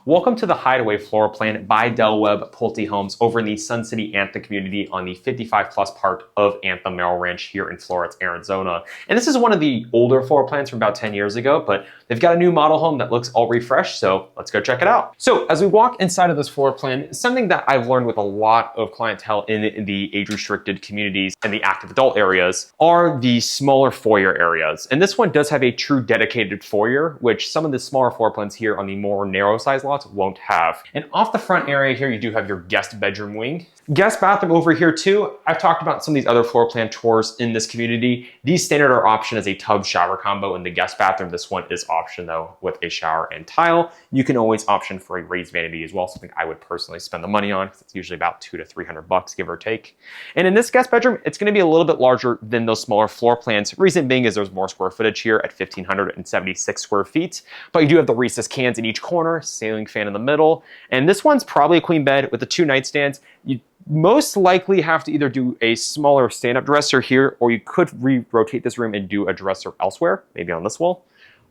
Welcome to the Hideaway floor plan by Webb Pulte Homes over in the Sun City Anthem community on the 55 plus part of Anthem Merrill Ranch here in Florence, Arizona. And this is one of the older floor plans from about 10 years ago, but they've got a new model home that looks all refreshed, so let's go check it out. So as we walk inside of this floor plan, something that I've learned with a lot of clientele in the age-restricted communities and the active adult areas are the smaller foyer areas. And this one does have a true dedicated foyer, which some of the smaller floor plans here on the more narrow size lots won't have. And off the front area here, you do have your guest bedroom wing. Guest bathroom over here too. I've talked about some of these other floor plan tours in this community. These standard are option as a tub shower combo in the guest bathroom. This one is option though with a shower and tile. You can always option for a raised vanity as well, something I would personally spend the money on. It's usually about $200 to $300, give or take. And in this guest bedroom, it's going to be a little bit larger than those smaller floor plans. Reason being is there's more square footage here at 1,576 square feet, but you do have the recessed cans in each corner, ceiling fan in the middle, and this one's probably a queen bed with the 2 nightstands. You most likely have to either do a smaller stand-up dresser here, or you could rotate this room and do a dresser elsewhere, maybe on this wall.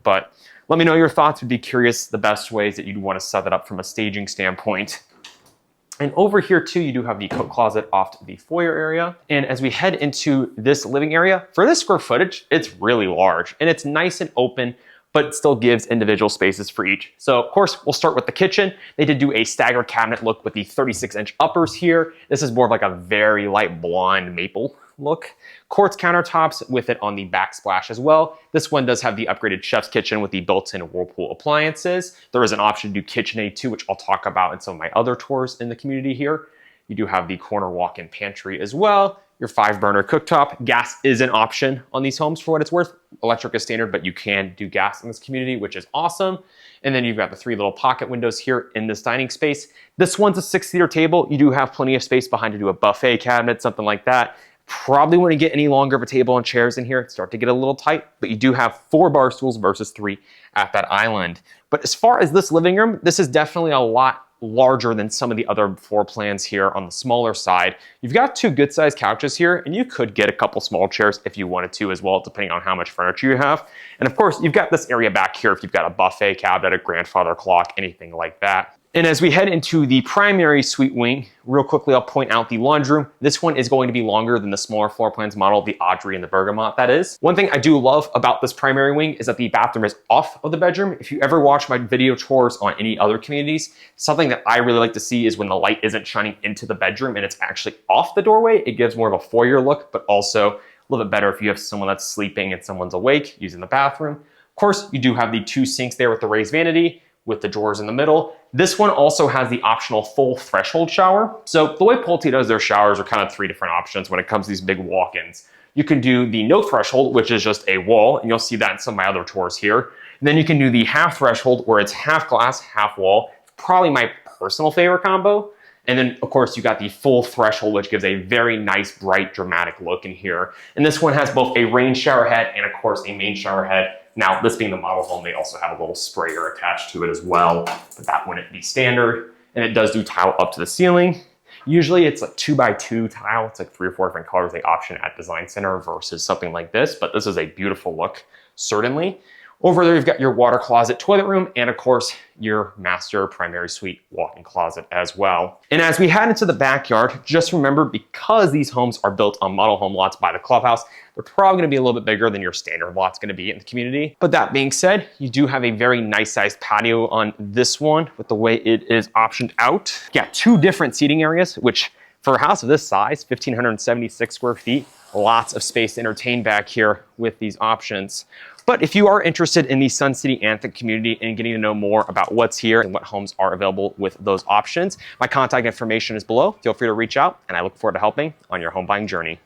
But let me know your thoughts. Would be curious the best ways that you'd want to set that up from a staging standpoint. And over here too, you do have the coat closet off to the foyer area. And as we head into this living area, for this square footage, it's really large and it's nice and open, but it still gives individual spaces for each. So of course, we'll start with the kitchen. They did do a staggered cabinet look with the 36-inch uppers here. This is more of like a very light blonde maple look. Quartz countertops with it on the backsplash as well. This one does have the upgraded chef's kitchen with the built-in Whirlpool appliances. There is an option to do KitchenAid too, which I'll talk about in some of my other tours in the community here. You do have the corner walk-in pantry as well. Your 5-burner cooktop. Gas is an option on these homes for what it's worth. Electric is standard, but you can do gas in this community, which is awesome. And then you've got the 3 little pocket windows here in this dining space. This one's a 6-seater table. You do have plenty of space behind to do a buffet cabinet, something like that. Probably wouldn't get any longer of a table and chairs in here. It start to get a little tight, but you do have 4 bar stools versus 3 at that island. But as far as this living room, this is definitely a lot larger than some of the other floor plans here on the smaller side. You've got 2 good sized couches here, and you could get a couple small chairs if you wanted to as well, depending on how much furniture you have. And of course, you've got this area back here if you've got a buffet cabinet, a grandfather clock, anything like that. And as we head into the primary suite wing, real quickly, I'll point out the laundry room. This one is going to be longer than the smaller floor plans model, the Audrey and the Bergamot, that is. One thing I do love about this primary wing is that the bathroom is off of the bedroom. If you ever watch my video tours on any other communities, something that I really like to see is when the light isn't shining into the bedroom and it's actually off the doorway. It gives more of a foyer look, but also a little bit better if you have someone that's sleeping and someone's awake using the bathroom. Of course, you do have the 2 sinks there with the raised vanity, with the drawers in the middle. This one also has the optional full threshold shower. So the way Pulte does their showers are kind of 3 different options when it comes to these big walk-ins. You can do the no threshold, which is just a wall, and you'll see that in some of my other tours here. And then you can do the half threshold, where it's half glass, half wall. Probably my personal favorite combo. And then of course you got the full threshold, which gives a very nice, bright, dramatic look in here. And this one has both a rain shower head and of course a main shower head. Now, this being the model home, they also have a little sprayer attached to it as well, but that wouldn't be standard. And it does do tile up to the ceiling. Usually it's like 2x2 tile. It's like 3 or 4 different colors they option at Design Center versus something like this, but this is a beautiful look, certainly. Over there, you've got your water closet, toilet room, and of course, your master primary suite walk-in closet as well. And as we head into the backyard, just remember, because these homes are built on model home lots by the clubhouse, they're probably gonna be a little bit bigger than your standard lot's gonna be in the community. But that being said, you do have a very nice sized patio on this one with the way it is optioned out. Yeah, 2 different seating areas, which for a house of this size, 1,576 square feet, lots of space to entertain back here with these options. But if you are interested in the Sun City Anthem community and getting to know more about what's here and what homes are available with those options, my contact information is below. Feel free to reach out, and I look forward to helping on your home buying journey.